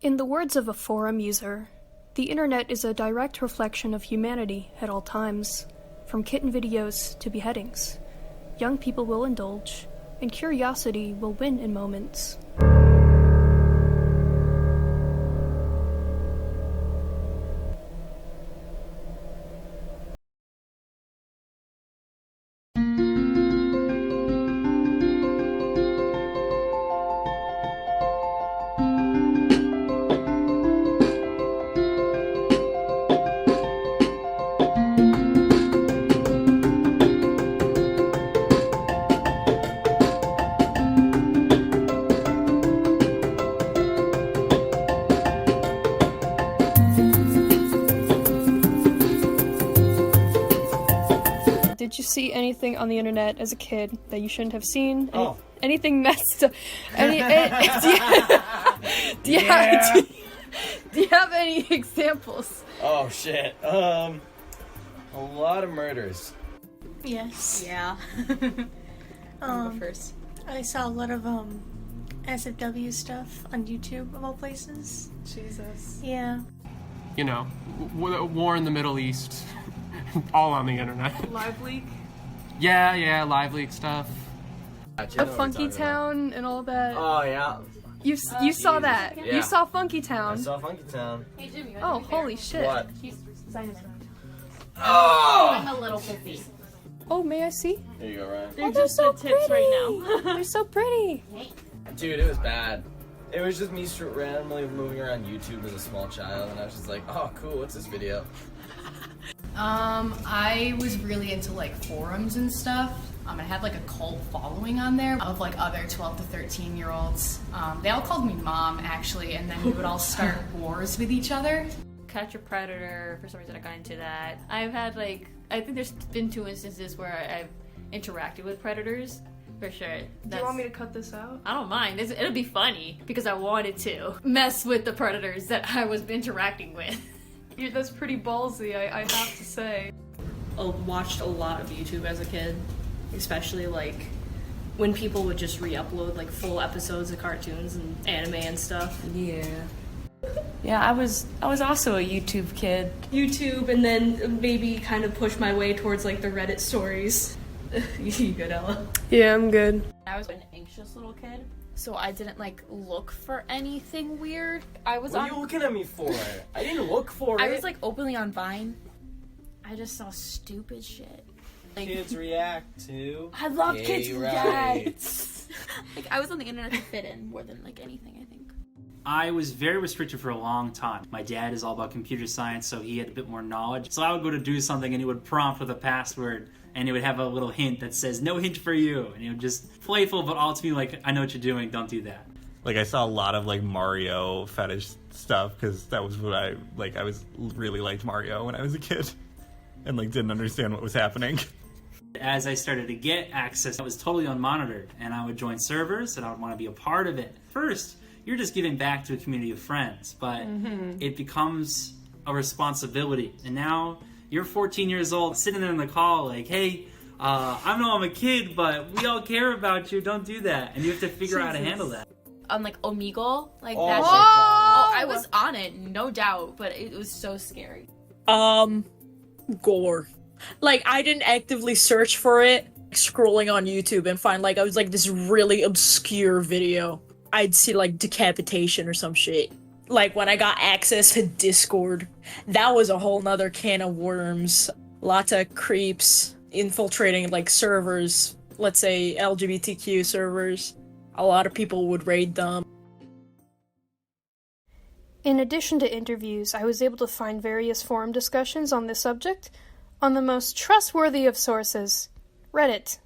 In the words of a forum user, the internet is a direct reflection of humanity at all times, from kitten videos to beheadings. Young people will indulge, and curiosity will win in moments. Did you see anything on the internet as a kid that you shouldn't have seen? Oh. Anything messed up? Do you have any examples? Oh shit. A lot of murders. Yes. Yeah. First. I saw a lot of SFW stuff on YouTube of all places. Jesus. Yeah. You know, war in the Middle East, all on the internet. Live leak. Yeah, live leak stuff. A Funky Town and all that. Oh yeah. You saw that. Yeah. You saw Funky I Town. saw Funky Town. Hey Jimmy. Oh, holy shit. What? She's signing us. Oh! I'm a little pissy. Oh, may I see? There you go, Ryan. They're they're just so the tips pretty. right now. They're so pretty. Dude, it was bad. It was just me randomly moving around YouTube as a small child, and I was just like, oh, cool, what's this video? I was really into like forums and stuff. I had like a cult following on there of like other 12 to 13 year olds. They all called me mom actually, and then we would all start wars with each other. Catch a Predator, for some reason I got into that. I've had I think there's been 2 instances where I've interacted with predators. For sure. Do you want me to cut this out? I don't mind. It'll be funny because I wanted to mess with the predators that I was interacting with. That's pretty ballsy, I have to say. I watched a lot of YouTube as a kid, especially like when people would just re-upload like full episodes of cartoons and anime and stuff. Yeah, I was also a YouTube kid. YouTube, and then maybe kind of push my way towards like the Reddit stories. You good, Ella? Yeah, I'm good. I was an anxious little kid, so I didn't look for anything weird. I was What are you looking at me for? I didn't look for it. I was openly on Vine. I just saw stupid shit. Kids react to. I love gay kids' rights. rights. I was on the internet to fit in more than anything, I think. I was very restricted for a long time. My dad is all about computer science, so he had a bit more knowledge. So I would go to do something and he would prompt with a password and it would have a little hint that says, no hint for you. And it would just playful, but all to me I know what you're doing, don't do that. I saw a lot of Mario fetish stuff because that was what I really liked Mario when I was a kid and didn't understand what was happening. As I started to get access, I was totally unmonitored and I would join servers and I would want to be a part of it. First, you're just giving back to a community of friends, but it becomes a responsibility. And now you're 14 years old, sitting there in the call hey, I know I'm a kid, but we all care about you, don't do that. And you have to figure out how to handle that. On Omegle, Oh that my shit. God. Oh, I was on it, no doubt, but it was so scary. Gore. I didn't actively search for it, scrolling on YouTube and find I was this really obscure video. I'd see decapitation or some shit. When I got access to Discord, that was a whole nother can of worms. Lots of creeps infiltrating servers, let's say LGBTQ servers. A lot of people would raid them. In addition to interviews, I was able to find various forum discussions on this subject on the most trustworthy of sources, Reddit.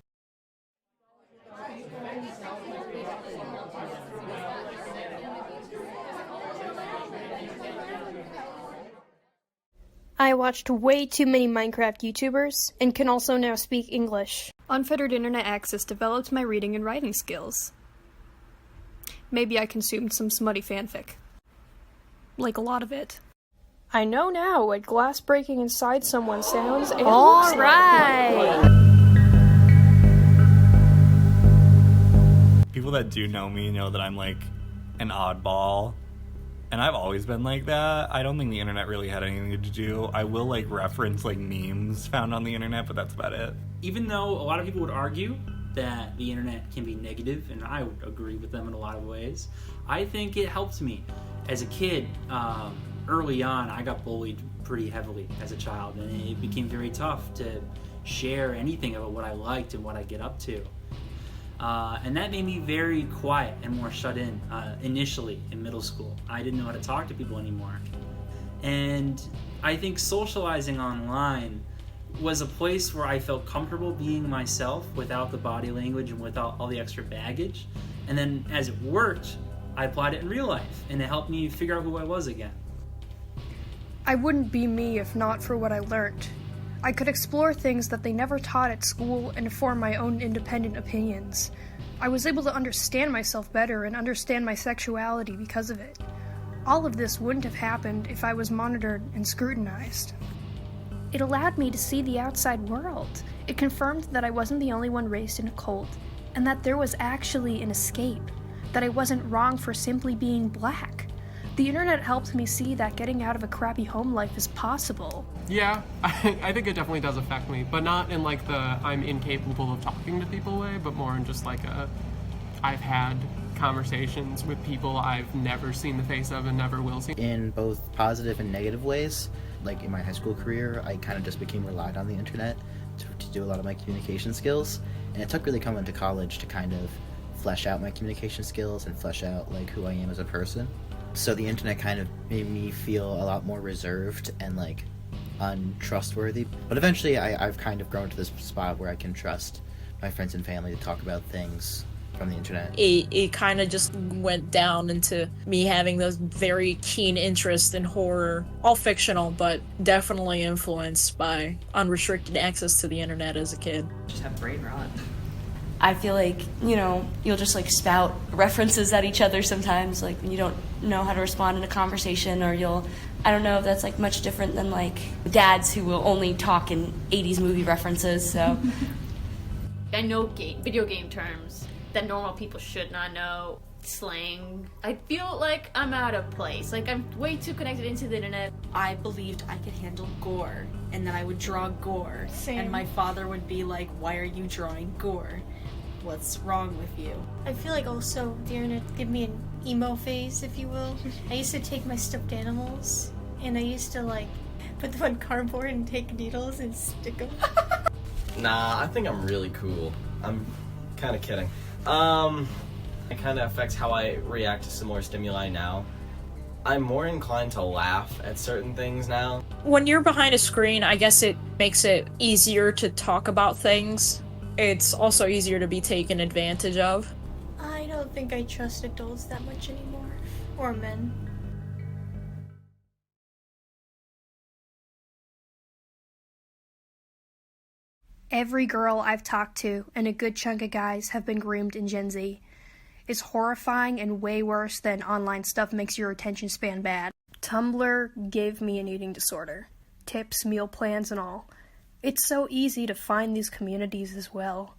I watched way too many Minecraft YouTubers, and can also now speak English. Unfettered internet access developed my reading and writing skills. Maybe I consumed some smutty fanfic. A lot of it. I know now what glass breaking inside someone sounds and looks like. People that do know me know that I'm an oddball And I've always been like that. I don't think the internet really had anything to do. I will like reference like memes found on the internet, but that's about it. Even though a lot of people would argue that the internet can be negative, and I would agree with them in a lot of ways, I think it helped me. As a kid, early on, I got bullied pretty heavily as a child, and it became very tough to share anything about what I liked and what I get up to. And that made me very quiet and more shut in initially in middle school. I didn't know how to talk to people anymore. And I think socializing online was a place where I felt comfortable being myself without the body language and without all the extra baggage. And then as it worked, I applied it in real life, and it helped me figure out who I was again. I wouldn't be me if not for what I learned. I could explore things that they never taught at school and form my own independent opinions. I was able to understand myself better and understand my sexuality because of it. All of this wouldn't have happened if I was monitored and scrutinized. It allowed me to see the outside world. It confirmed that I wasn't the only one raised in a cult, and that there was actually an escape, that I wasn't wrong for simply being black. The internet helped me see that getting out of a crappy home life is possible. Yeah, I think it definitely does affect me, but not in like the I'm incapable of talking to people way, but more in just like I've had conversations with people I've never seen the face of and never will see. In both positive and negative ways. Like in my high school career, I kind of just became relied on the internet to do a lot of my communication skills, and it took really coming to college to kind of flesh out my communication skills and flesh out like who I am as a person. So the internet kind of made me feel a lot more reserved and like untrustworthy. But eventually I've kind of grown to this spot where I can trust my friends and family to talk about things from the internet. It kind of just went down into me having this very keen interest in horror, all fictional, but definitely influenced by unrestricted access to the internet as a kid. Just have brain rot. I feel like, you know, you'll just like spout references at each other sometimes, like when you don't know how to respond in a conversation, or I don't know if that's like much different than like dads who will only talk in 80s movie references, so. I know video game terms that normal people should not know, slang. I feel like I'm out of place, like I'm way too connected into the internet. I believed I could handle gore, and then I would draw gore. Same. And my father would be like, "Why are you drawing gore? What's wrong with you?" I feel like also the internet gave me an emo phase, if you will. I used to take my stuffed animals, and I used to like put them on cardboard and take needles and stick them. Nah, I think I'm really cool. I'm kind of kidding. It kind of affects how I react to similar stimuli now. I'm more inclined to laugh at certain things now. When you're behind a screen, I guess it makes it easier to talk about things. It's also easier to be taken advantage of. I don't think I trust adults that much anymore. Or men. Every girl I've talked to, and a good chunk of guys, have been groomed in Gen Z. It's horrifying and way worse than online stuff makes your attention span bad. Tumblr gave me an eating disorder. Tips, meal plans, and all. It's so easy to find these communities as well.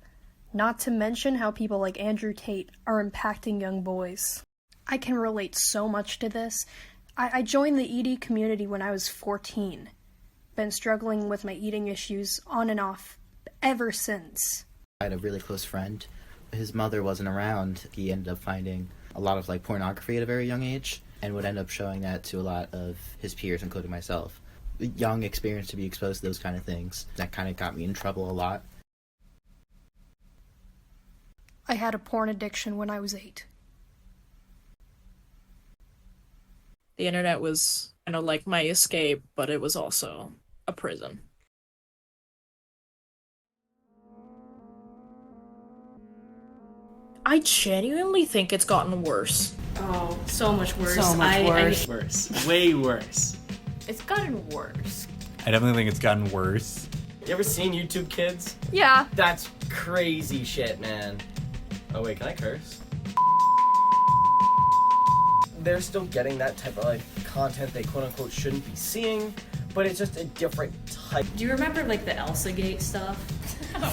Not to mention how people like Andrew Tate are impacting young boys. I can relate so much to this. I joined the ED community when I was 14. Been struggling with my eating issues on and off ever since. I had a really close friend. His mother wasn't around. He ended up finding a lot of like pornography at a very young age and would end up showing that to a lot of his peers, including myself. Young experience to be exposed to those kind of things. That kind of got me in trouble a lot. I had a porn addiction when I was 8. The internet was kind of like my escape, but it was also a prison. I genuinely think it's gotten worse. Oh, so much worse. So much worse. Worse. Way worse. It's gotten worse. I definitely think it's gotten worse. You ever seen YouTube Kids? Yeah. That's crazy shit, man. Oh wait, can I curse? They're still getting that type of like content they quote unquote shouldn't be seeing, but it's just a different type. Do you remember like the Elsagate stuff?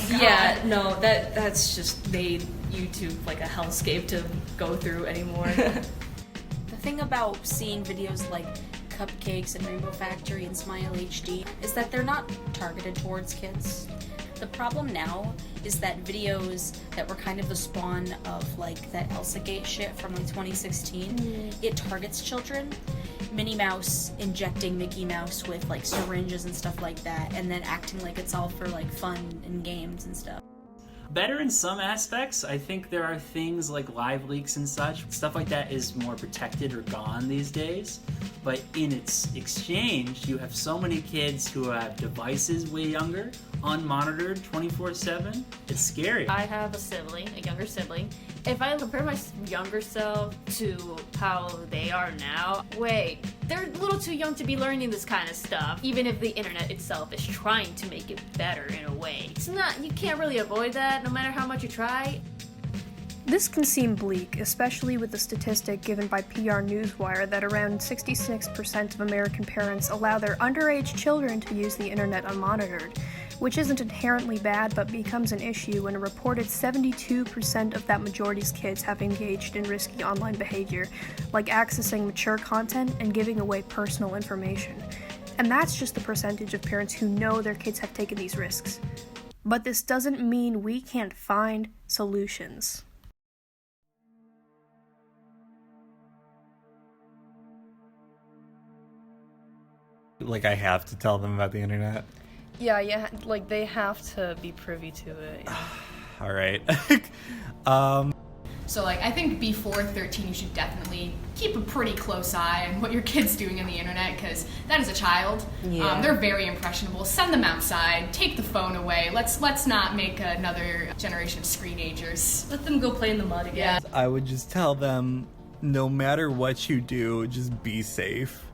Yeah, no, that's just made YouTube like a hellscape to go through anymore. The thing about seeing videos like Cupcakes and Rainbow Factory and Smile HD is that they're not targeted towards kids. The problem now is that videos that were kind of the spawn of like that Elsagate shit from like 2016, it targets children. Minnie Mouse injecting Mickey Mouse with like syringes and stuff like that, and then acting like it's all for like fun and games and stuff. Better in some aspects. I think there are things like live leaks and such. Stuff like that is more protected or gone these days. But in its exchange, you have so many kids who have devices way younger, unmonitored 24/7. It's scary. I have a younger sibling. If I compare my younger self to how they are now, wait, they're a little too young to be learning this kind of stuff, even if the internet itself is trying to make it better in a way. It's not, you can't really avoid that no matter how much you try. This can seem bleak, especially with the statistic given by PR Newswire that around 66% of American parents allow their underage children to use the internet unmonitored, which isn't inherently bad but becomes an issue when a reported 72% of that majority's kids have engaged in risky online behavior, like accessing mature content and giving away personal information. And that's just the percentage of parents who know their kids have taken these risks. But this doesn't mean we can't find solutions. Like, I have to tell them about the internet. Yeah, like they have to be privy to it. Yeah. All right. So like I think before 13 you should definitely keep a pretty close eye on what your kid's doing on the internet, because that is a child. Yeah. They're very impressionable. Send them outside, take the phone away. Let's not make another generation of screenagers. Let them go play in the mud again. Yeah. I would just tell them, no matter what you do, just be safe.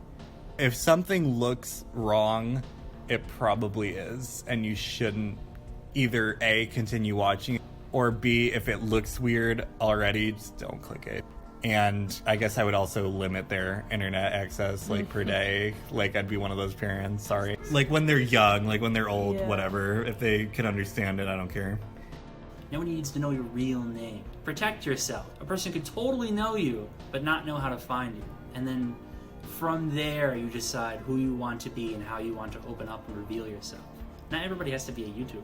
If something looks wrong, it probably is, and you shouldn't either A, continue watching it, or B, if it looks weird already, just don't click it. And I guess I would also limit their internet access, like, per day. Like, I'd be one of those parents, sorry. Like, when they're young, like, when they're old, whatever. If they can understand it, I don't care. No one needs to know your real name. Protect yourself. A person could totally know you, but not know how to find you. And then from there, you decide who you want to be and how you want to open up and reveal yourself. Not everybody has to be a YouTuber.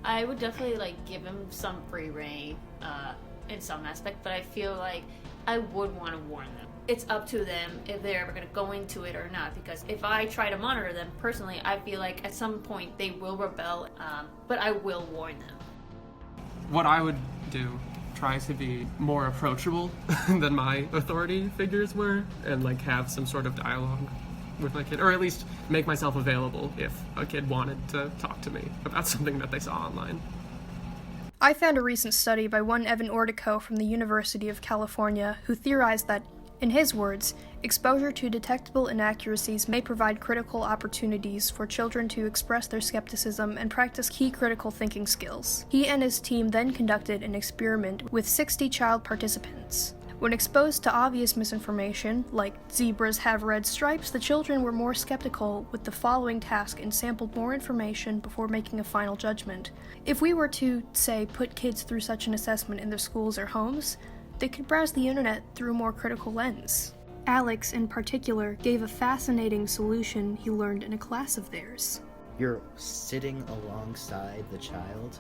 I would definitely like give him some free reign in some aspect, but I feel like I would want to warn them. It's up to them if they're ever going to go into it or not, because if I try to monitor them personally, I feel like at some point they will rebel, but I will warn them. What I would do, try to be more approachable than my authority figures were, and like have some sort of dialogue with my kid, or at least make myself available if a kid wanted to talk to me about something that they saw online. I found a recent study by one Evan Ortico from the University of California who theorized that, in his words, exposure to detectable inaccuracies may provide critical opportunities for children to express their skepticism and practice key critical thinking skills. He and his team then conducted an experiment with 60 child participants. When exposed to obvious misinformation, like zebras have red stripes, the children were more skeptical with the following task and sampled more information before making a final judgment. If we were to, say, put kids through such an assessment in their schools or homes, they could browse the internet through a more critical lens. Alex, in particular, gave a fascinating solution he learned in a class of theirs. You're sitting alongside the child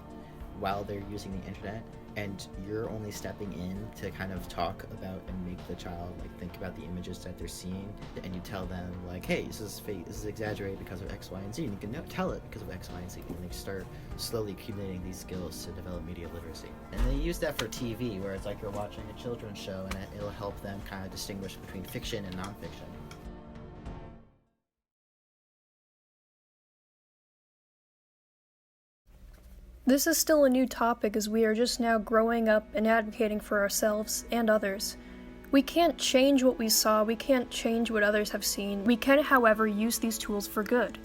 while they're using the internet, and you're only stepping in to kind of talk about and make the child like think about the images that they're seeing, and you tell them like, hey, this is fake, this is exaggerated because of X, Y, and Z, and you can tell it because of X, Y, and Z, and they start slowly accumulating these skills to develop media literacy. And they use that for TV, where it's like you're watching a children's show, and it'll help them kind of distinguish between fiction and nonfiction. This is still a new topic as we are just now growing up and advocating for ourselves and others. We can't change what we saw, we can't change what others have seen. We can, however, use these tools for good.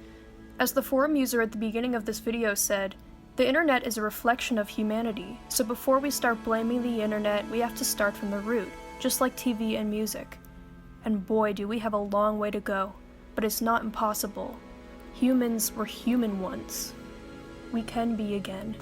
As the forum user at the beginning of this video said, the internet is a reflection of humanity, so before we start blaming the internet, we have to start from the root, just like TV and music. And boy, do we have a long way to go, but it's not impossible. Humans were human once. We can be again.